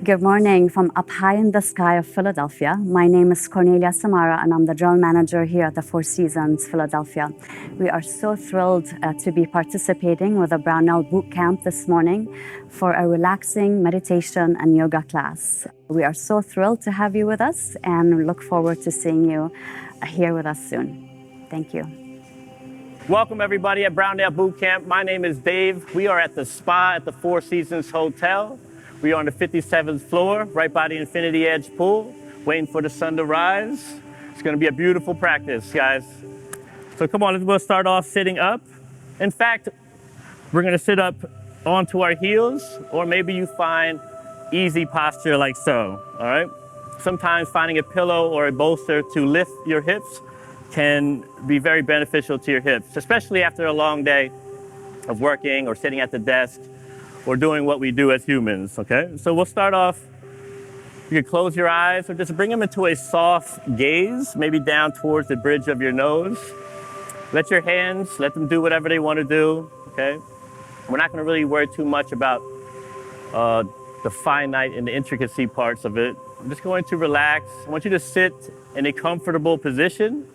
Good morning from up high in the sky of Philadelphia. My name is Cornelia Samara, and I'm the General Manager here at the Four Seasons Philadelphia. We are so thrilled to be participating with the Brownell Boot Camp this morning for a relaxing meditation and yoga class. We are so thrilled to have you with us and look forward to seeing you here with us soon. Thank you. Welcome everybody at Brownell Boot Camp. My name is Dave. We are at the spa at the Four Seasons Hotel. We are on the 57th floor, right by the Infinity Edge pool, waiting for the sun to rise. It's gonna be a beautiful practice, guys. So come on, we'll start off sitting up. In fact, we're gonna sit up onto our heels, or maybe you find easy posture like so, all right? Sometimes finding a pillow or a bolster to lift your hips can be very beneficial to your hips, especially after a long day of working or sitting at the desk or doing what we do as humans, okay? So we'll start off, you can close your eyes or just bring them into a soft gaze, maybe down towards the bridge of your nose. Let your hands, let them do whatever they want to do, okay? We're not gonna really worry too much about the finite and the intricacy parts of it. I'm just going to relax. I want you to sit in a comfortable position.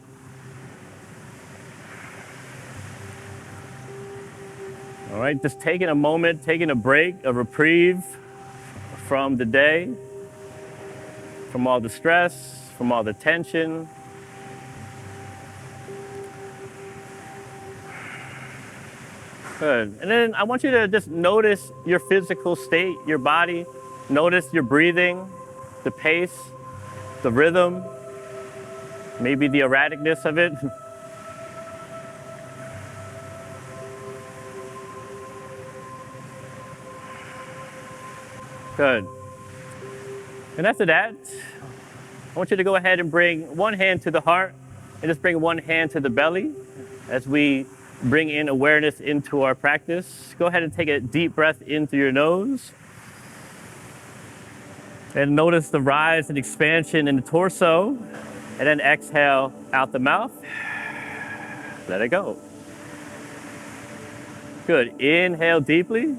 All right, just taking a moment, taking a break, a reprieve from the day, from all the stress, from all the tension. Good. And then I want you to just notice your physical state, your body. Notice your breathing, the pace, the rhythm, maybe the erraticness of it. Good. And after that, I want you to go ahead and bring one hand to the heart and just bring one hand to the belly as we bring in awareness into our practice. Go ahead and take a deep breath in through your nose. And notice the rise and expansion in the torso. And then exhale out the mouth. Let it go. Good. Inhale deeply.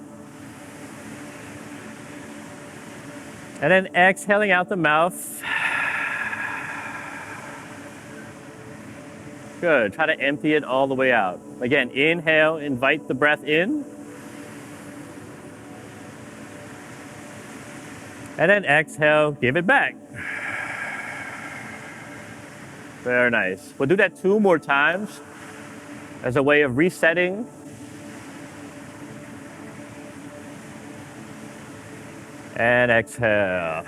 And then exhaling out the mouth. Good. Try to empty it all the way out. Again, inhale, invite the breath in. And then exhale, give it back. Very nice. We'll do that 2 more times as a way of resetting. And exhale.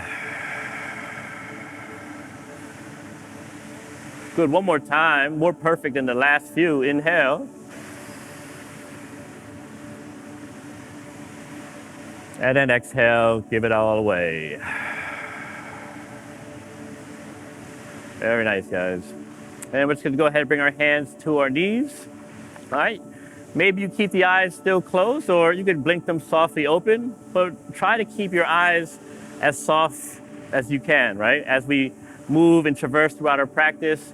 Good, one more time, more perfect than the last few. Inhale. And then exhale, give it all away. Very nice, guys. And we're just gonna go ahead and bring our hands to our knees, all right? Maybe you keep the eyes still closed, or you could blink them softly open, but try to keep your eyes as soft as you can, right? As we move and traverse throughout our practice,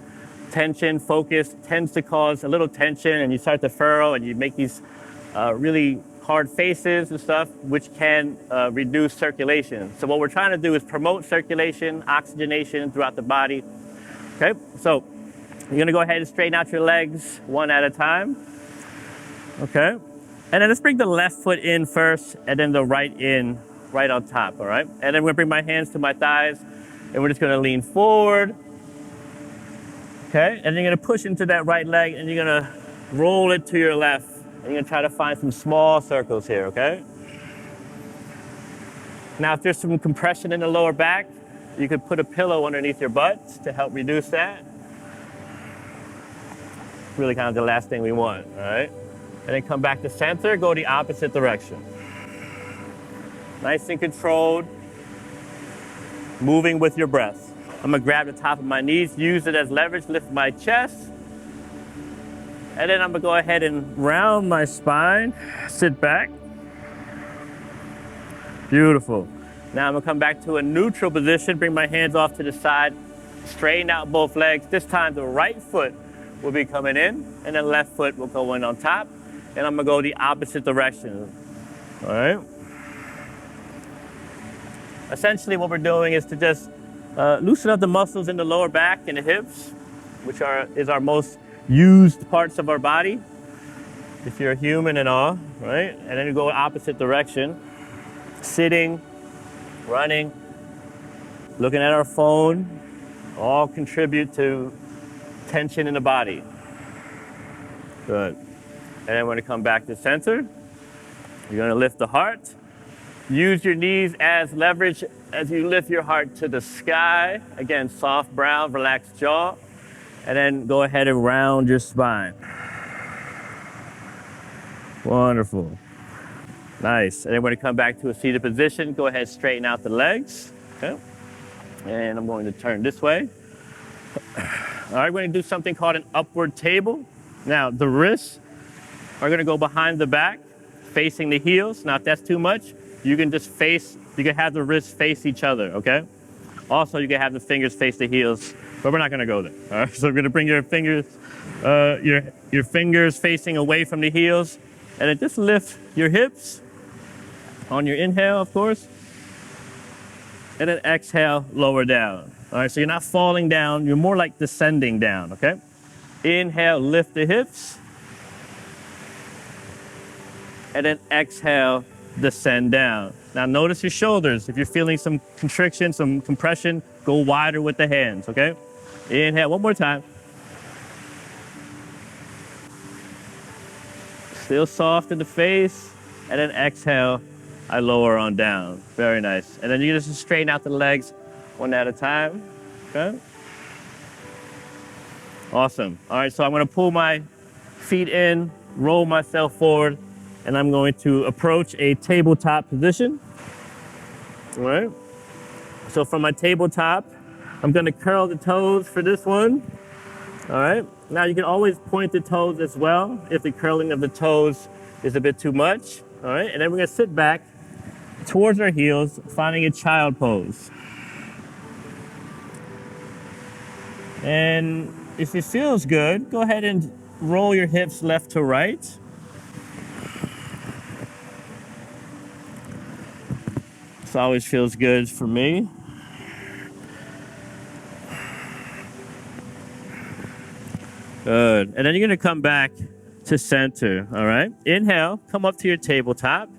tension, focus tends to cause a little tension, and you start to furrow, and you make these really hard faces and stuff, which can reduce circulation. So what we're trying to do is promote circulation, oxygenation throughout the body. Okay, so you're gonna go ahead and straighten out your legs one at a time. Okay, and then let's bring the left foot in first, and then the right in, right on top, all right? And then we're gonna bring my hands to my thighs, and we're just gonna lean forward. Okay, and you're gonna push into that right leg, and you're gonna roll it to your left. And you're gonna try to find some small circles here, okay? Now, if there's some compression in the lower back, you could put a pillow underneath your butt to help reduce that. Really kind of the last thing we want, all right? And then come back to center, go the opposite direction. Nice and controlled, moving with your breath. I'm gonna grab the top of my knees, use it as leverage, lift my chest. And then I'm gonna go ahead and round my spine, sit back. Beautiful. Now I'm gonna come back to a neutral position, bring my hands off to the side, straighten out both legs. This time the right foot will be coming in, and the left foot will go in on top. And I'm gonna go the opposite direction, all right? Essentially what we're doing is to just loosen up the muscles in the lower back and the hips, which is our most used parts of our body, if you're a human and all, right? And then you go opposite direction, sitting, running, looking at our phone, all contribute to tension in the body. Good. And then when you come back to center, you're gonna lift the heart. Use your knees as leverage as you lift your heart to the sky. Again, soft brow, relaxed jaw. And then go ahead and round your spine. Wonderful. Nice. And then when you come back to a seated position, go ahead and straighten out the legs. Okay. And I'm going to turn this way. All right, we're going to do something called an upward table. Now, the wrists are going to go behind the back, facing the heels. Now, if that's too much, you can have the wrists face each other, okay? Also, you can have the fingers face the heels, but we're not going to go there. All right, so we're going to bring your fingers, your fingers facing away from the heels, and then just lift your hips on your inhale, of course, and then exhale, lower down. All right, so you're not falling down, you're more like descending down, okay? Inhale, lift the hips, and then exhale, descend down. Now notice your shoulders. If you're feeling some constriction, some compression, go wider with the hands, okay? Inhale, one more time. Still soft in the face, and then exhale, I lower on down. Very nice. And then you just straighten out the legs one at a time, okay? Awesome. All right, so I'm gonna pull my feet in, roll myself forward, and I'm going to approach a tabletop position. All right. So from my tabletop, I'm going to curl the toes for this one. All right. Now you can always point the toes as well if the curling of the toes is a bit too much. All right. And then we're going to sit back towards our heels, finding a child pose. And if it feels good, go ahead and roll your hips left to right. This always feels good for me. Good. And then you're going to come back to center, all right? Inhale, come up to your tabletop.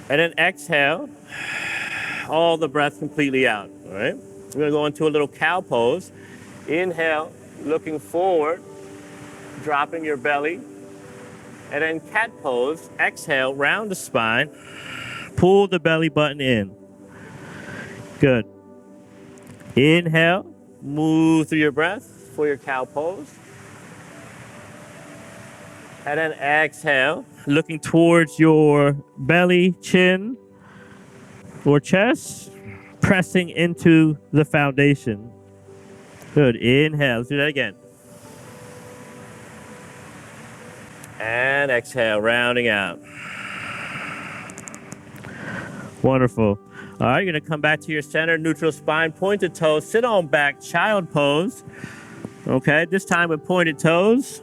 And then exhale, all the breath completely out, all right? We're going to go into a little cow pose. Inhale, looking forward, dropping your belly. And then cat pose, exhale, round the spine. Pull the belly button in. Good. Inhale, move through your breath for your cow pose. And then exhale, looking towards your belly, chin, or chest, pressing into the foundation. Good. Inhale. Let's do that again. And exhale, rounding out. Wonderful. All right, you're going to come back to your center, neutral spine, pointed toes, sit on back, child pose. Okay, this time with pointed toes.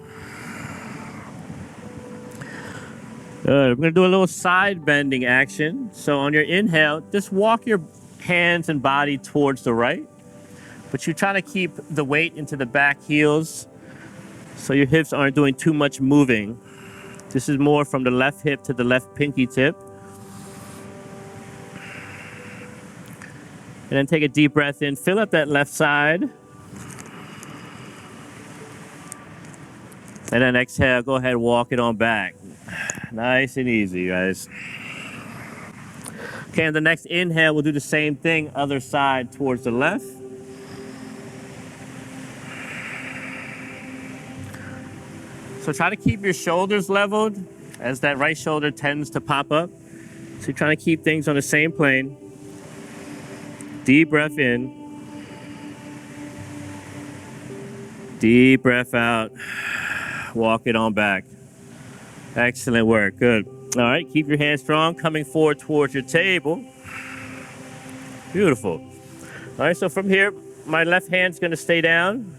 Good. We're going to do a little side bending action. So on your inhale, just walk your hands and body towards the right, but you're trying to keep the weight into the back heels so your hips aren't doing too much moving. This is more from the left hip to the left pinky tip. And then take a deep breath in, fill up that left side. And then exhale, go ahead and walk it on back. Nice and easy, guys. Okay, and the next inhale, we'll do the same thing, other side towards the left. So try to keep your shoulders leveled as that right shoulder tends to pop up. So you're trying to keep things on the same plane. Deep breath in. Deep breath out. Walk it on back. Excellent work. Good. All right, keep your hands strong, coming forward towards your table. Beautiful. All right, so from here, my left hand's going to stay down.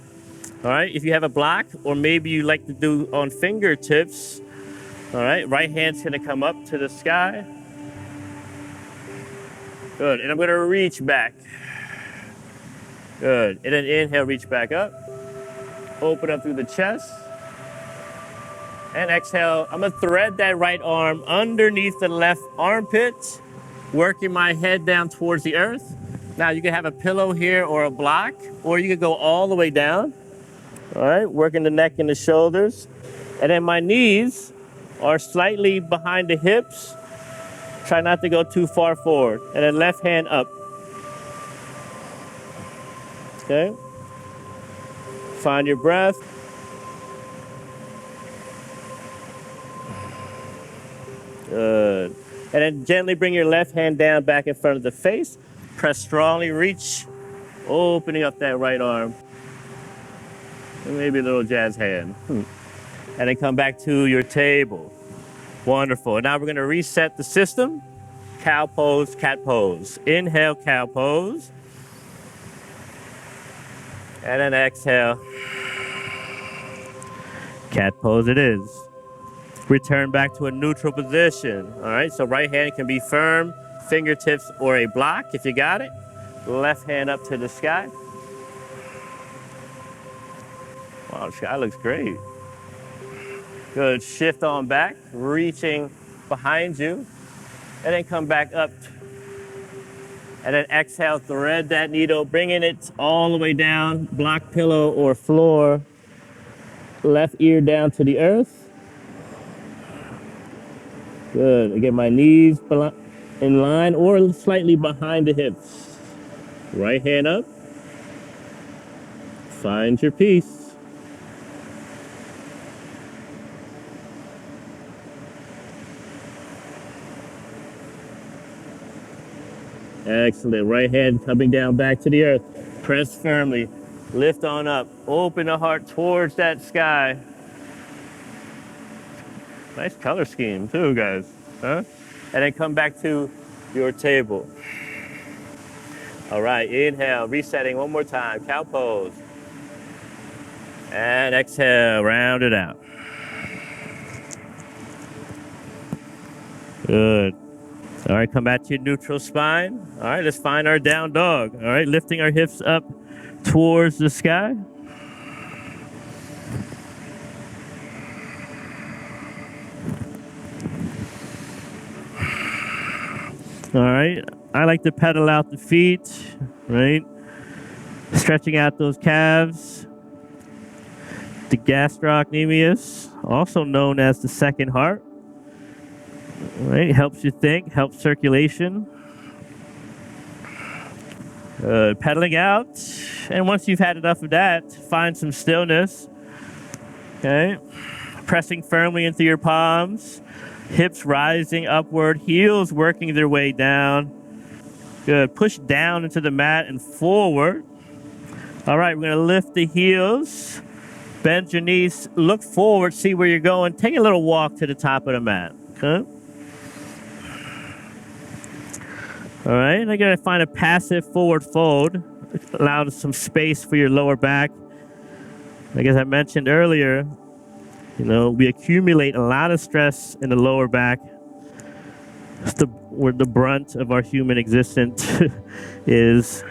All right, if you have a block, or maybe you like to do on fingertips, all right, right hand's going to come up to the sky. Good, and I'm gonna reach back. Good, and then inhale, reach back up. Open up through the chest. And exhale, I'm gonna thread that right arm underneath the left armpit, working my head down towards the earth. Now you can have a pillow here or a block, or you can go all the way down. All right, working the neck and the shoulders. And then my knees are slightly behind the hips. Try not to go too far forward. And then left hand up. Okay. Find your breath. Good. And then gently bring your left hand down back in front of the face. Press strongly, reach, opening up that right arm. And maybe a little jazz hand. And then come back to your table. Wonderful. Now we're going to reset the system. Cow pose, cat pose. Inhale, cow pose. And then exhale. Cat pose it is. Return back to a neutral position. All right, so right hand can be firm, fingertips or a block if you got it. Left hand up to the sky. Wow, the sky looks great. Good, shift on back, reaching behind you. And then come back up. And then exhale, thread that needle, bringing it all the way down, block, pillow, or floor. Left ear down to the earth. Good. I get my knees in line or slightly behind the hips. Right hand up. Find your peace. Excellent. Right hand coming down back to the earth. Press firmly. Lift on up. Open the heart towards that sky. Nice color scheme too, guys. Huh? And then come back to your table. All right, inhale, resetting one more time. Cow pose. And exhale, round it out. Good. All right, come back to your neutral spine. All right, let's find our down dog. All right, lifting our hips up towards the sky. All right, I like to pedal out the feet, right? Stretching out those calves. The gastrocnemius, also known as the second heart. Right, helps you think, helps circulation. Pedaling out, and once you've had enough of that, find some stillness. Okay, pressing firmly into your palms, hips rising upward, heels working their way down. Good, push down into the mat and forward. All right, we're gonna lift the heels, bend your knees, look forward, see where you're going. Take a little walk to the top of the mat, okay? All right, and I'm gonna find a passive forward fold. Allow some space for your lower back. Like as I mentioned earlier, you know, we accumulate a lot of stress in the lower back. It's where the brunt of our human existence is.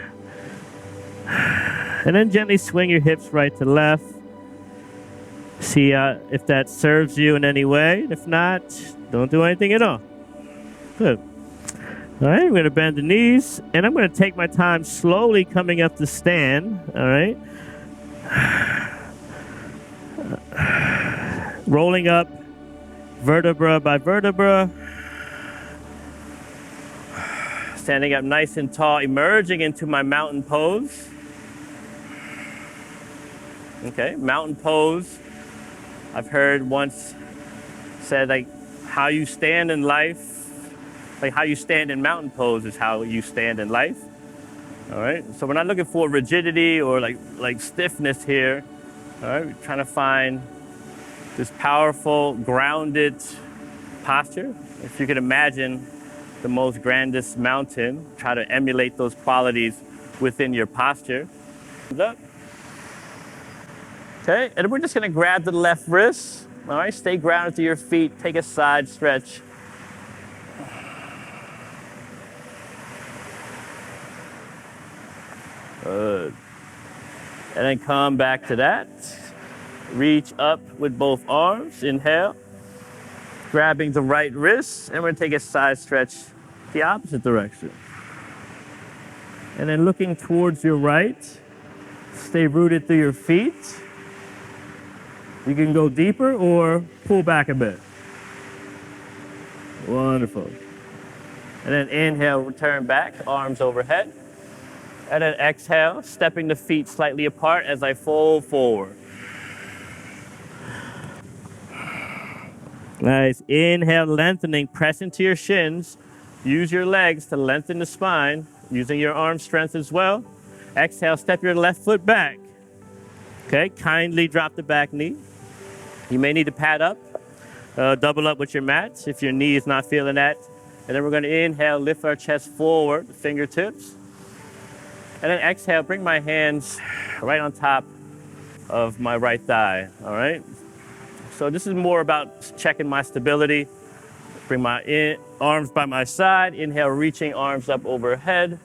And then gently swing your hips right to left. See if that serves you in any way. If not, don't do anything at all. Good. All right, I'm going to bend the knees, and I'm going to take my time slowly coming up to stand. All right. Rolling up vertebra by vertebra. Standing up nice and tall, emerging into my mountain pose. Okay, mountain pose. I've heard once said like how you stand in life, like how you stand in mountain pose is how you stand in life. All right, so we're not looking for rigidity or like stiffness here. All right, we're trying to find this powerful, grounded posture. If you can imagine the most grandest mountain, try to emulate those qualities within your posture. Up. Okay, and we're just gonna grab the left wrist. All right, stay grounded to your feet, take a side stretch. Good. And then come back to that. Reach up with both arms. Inhale. Grabbing the right wrist. And we're going to take a side stretch the opposite direction. And then looking towards your right. Stay rooted through your feet. You can go deeper or pull back a bit. Wonderful. And then inhale, return back, arms overhead. And then exhale, stepping the feet slightly apart as I fold forward. Nice. Inhale, lengthening, press into your shins. Use your legs to lengthen the spine, using your arm strength as well. Exhale, step your left foot back. Okay, kindly drop the back knee. You may need to pad up, double up with your mat if your knee is not feeling that. And then we're going to inhale, lift our chest forward, fingertips. And then exhale, bring my hands right on top of my right thigh, all right? So this is more about checking my stability. Bring my arms by my side. Inhale, reaching arms up overhead.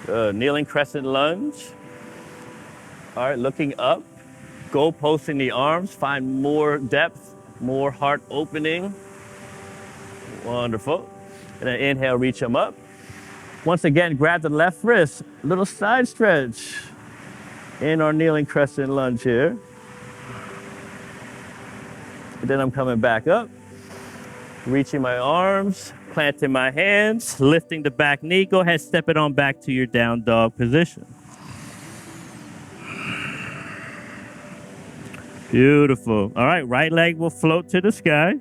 Good. Kneeling crescent lunge. All right, looking up. Go posting the arms. Find more depth, more heart opening. Wonderful. And then inhale, reach them up. Once again, grab the left wrist. Little side stretch in our kneeling crescent lunge here. And then I'm coming back up. Reaching my arms, planting my hands, lifting the back knee. Go ahead, step it on back to your down dog position. Beautiful. All right, right leg will float to the sky.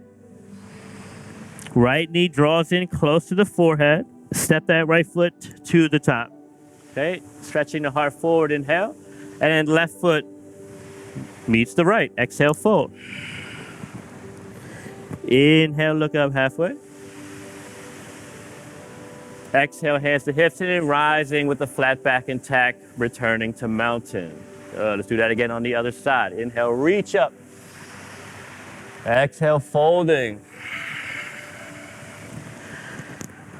Right knee draws in close to the forehead. Step that right foot to the top. Okay, stretching the heart forward, inhale. And then left foot meets the right. Exhale, fold. Inhale, look up halfway. Exhale, hands to hips, and then rising with the flat back intact, returning to mountain. Let's do that again on the other side. Inhale, reach up. Exhale, folding.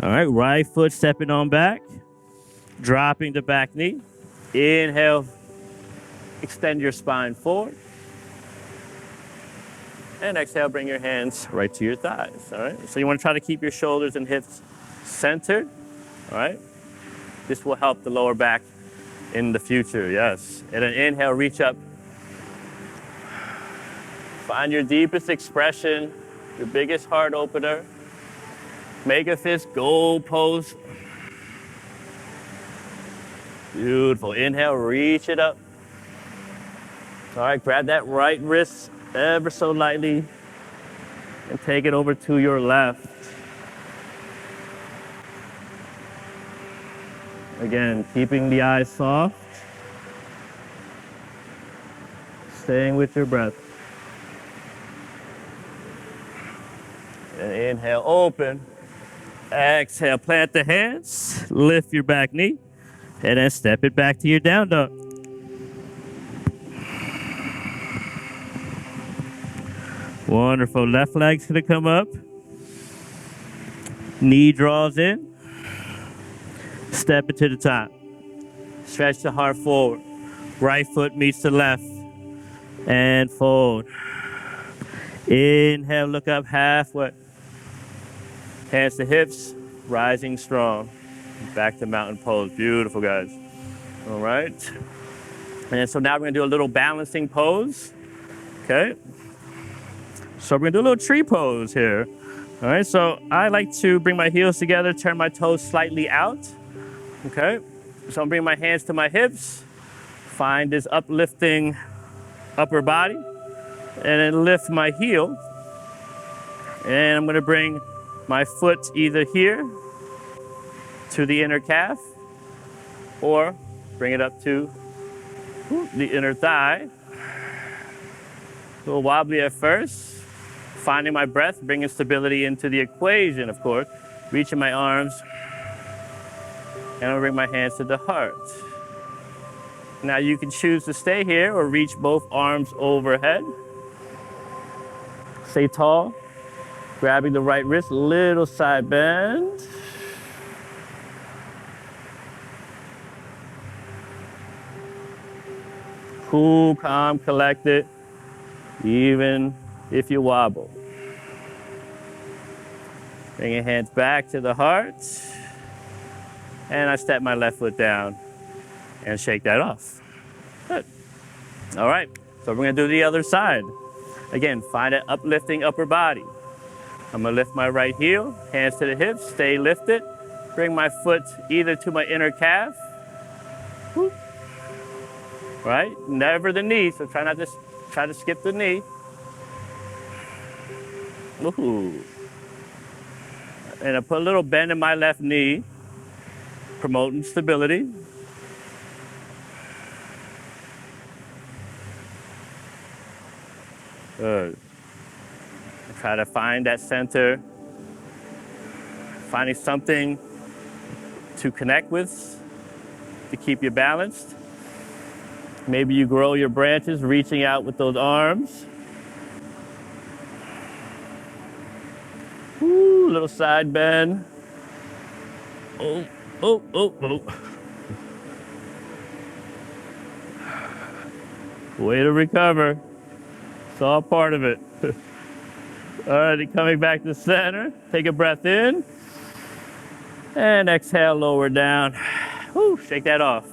All right, right foot stepping on back, dropping the back knee. Inhale, extend your spine forward. And exhale, bring your hands right to your thighs, all right? So you want to try to keep your shoulders and hips centered, all right? This will help the lower back in the future, yes. And then inhale, reach up. Find your deepest expression, your biggest heart opener. Make a fist, goal pose. Beautiful. Inhale, reach it up. All right, grab that right wrist ever so lightly and take it over to your left. Again, keeping the eyes soft. Staying with your breath. And inhale, open. Exhale, plant the hands, lift your back knee, and then step it back to your down dog. Wonderful. Left leg's gonna come up. Knee draws in. Step it to the top. Stretch the heart forward. Right foot meets the left. And fold. Inhale, look up halfway. Hands to hips, rising strong. Back to mountain pose. Beautiful, guys. All right. And so now we're gonna do a little balancing pose. Okay. So we're gonna do a little tree pose here. All right, so I like to bring my heels together, turn my toes slightly out. Okay, so I'm bringing my hands to my hips. Find this uplifting upper body. And then lift my heel. And I'm gonna bring my foot either here to the inner calf or bring it up to the inner thigh. A little wobbly at first. Finding my breath, bringing stability into the equation, of course. Reaching my arms. And I'll bring my hands to the heart. Now you can choose to stay here or reach both arms overhead. Stay tall. Grabbing the right wrist, little side bend. Cool, calm, collected, even if you wobble. Bring your hands back to the heart. And I step my left foot down and shake that off. Good. All right, so we're gonna do the other side. Again, find an uplifting upper body. I'm gonna lift my right heel, hands to the hips, stay lifted. Bring my foot either to my inner calf. Whoop. Right? Never the knee, so try to skip the knee. Woohoo. And I put a little bend in my left knee, promoting stability. Good. Try to find that center, finding something to connect with to keep you balanced. Maybe you grow your branches, reaching out with those arms. Ooh, little side bend. Oh, oh, oh, oh. Way to recover. It's all part of it. All right, coming back to center. Take a breath in. And exhale, lower down. Woo, shake that off.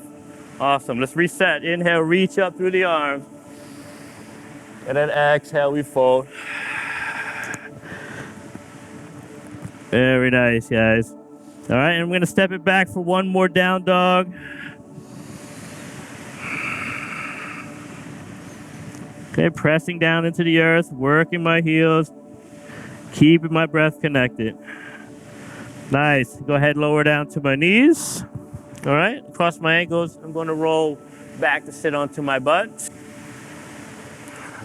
Awesome. Let's reset. Inhale, reach up through the arms. And then exhale, we fold. Very nice, guys. All right, and I'm going to step it back for one more down dog. Okay, pressing down into the earth, working my heels, keeping my breath connected. Nice. Go ahead, lower down to my knees. All right, across my ankles. I'm going to roll back to sit onto my butt.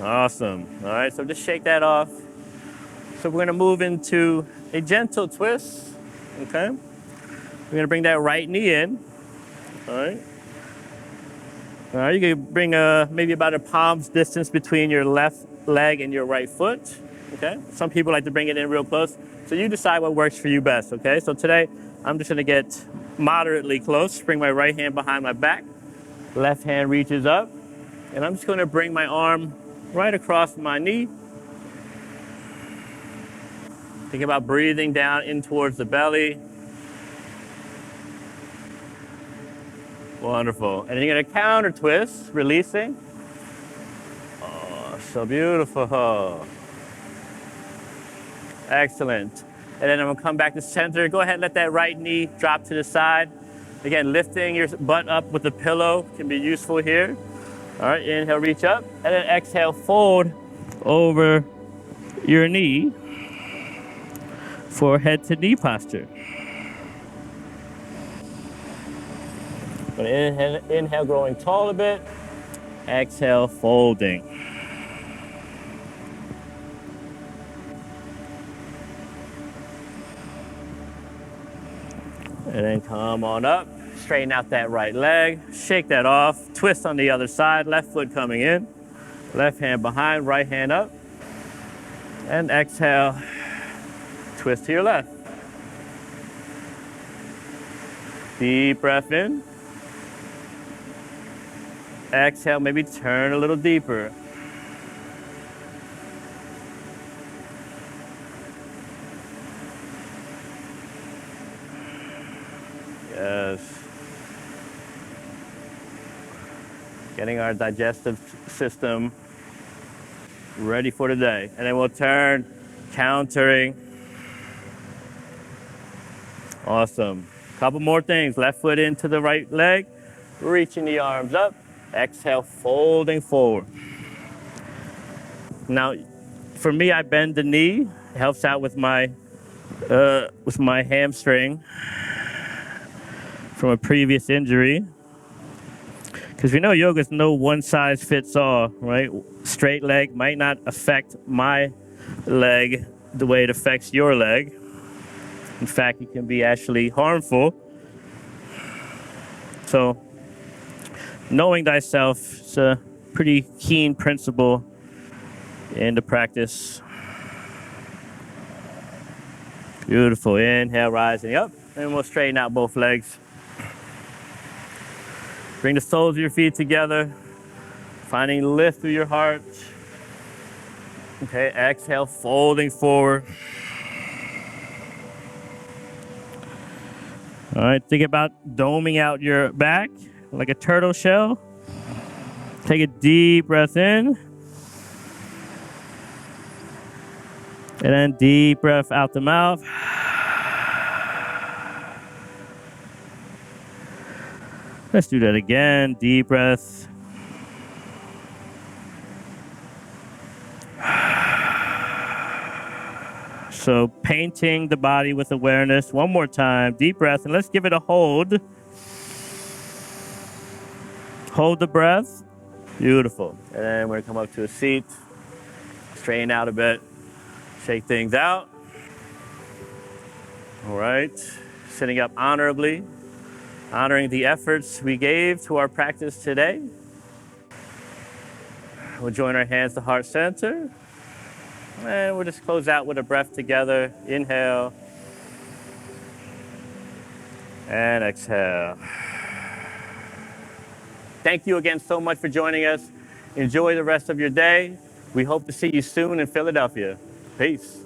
Awesome. All right, so just shake that off. So we're going to move into a gentle twist. Okay. We're going to bring that right knee in. All right. All right, you can bring maybe about a palm's distance between your left leg and your right foot. Okay. Some people like to bring it in real close. So you decide what works for you best. Okay. So today I'm just going to get moderately close. Bring my right hand behind my back. Left hand reaches up. And I'm just going to bring my arm right across my knee. Think about breathing down in towards the belly. Wonderful. And then you're going to counter twist, releasing. Oh, so beautiful. Excellent. And then I'm going to come back to center. Go ahead and let that right knee drop to the side. Again, lifting your butt up with the pillow can be useful here. All right, inhale, reach up. And then exhale, fold over your knee for head to knee posture. But inhale, growing tall a bit. Exhale, folding. And then come on up, straighten out that right leg, shake that off, twist on the other side, left foot coming in, left hand behind, right hand up, and exhale, twist to your left. Deep breath in. Exhale, maybe turn a little deeper. Yes. Getting our digestive system ready for the day. And then we'll turn, countering. Awesome. Couple more things. Left foot into the right leg, reaching the arms up. Exhale, folding forward. Now, for me, I bend the knee. It helps out with my hamstring from a previous injury. Because we know yoga is no one size fits all, right? Straight leg might not affect my leg the way it affects your leg. In fact, it can be actually harmful. So, knowing thyself is a pretty keen principle in the practice. Beautiful. Inhale, rising up. And we'll straighten out both legs. Bring the soles of your feet together. Finding lift through your heart. Okay, exhale, folding forward. All right, think about doming out your back like a turtle shell. Take a deep breath in. And then deep breath out the mouth. Let's do that again. Deep breath. So painting the body with awareness. One more time. Deep breath. And let's give it a hold. Hold the breath. Beautiful. And then we're going to come up to a seat. Straighten out a bit. Shake things out. All right. Sitting up honorably. Honoring the efforts we gave to our practice today. We'll join our hands to heart center. And we'll just close out with a breath together. Inhale. And exhale. Thank you again so much for joining us. Enjoy the rest of your day. We hope to see you soon in Philadelphia. Peace.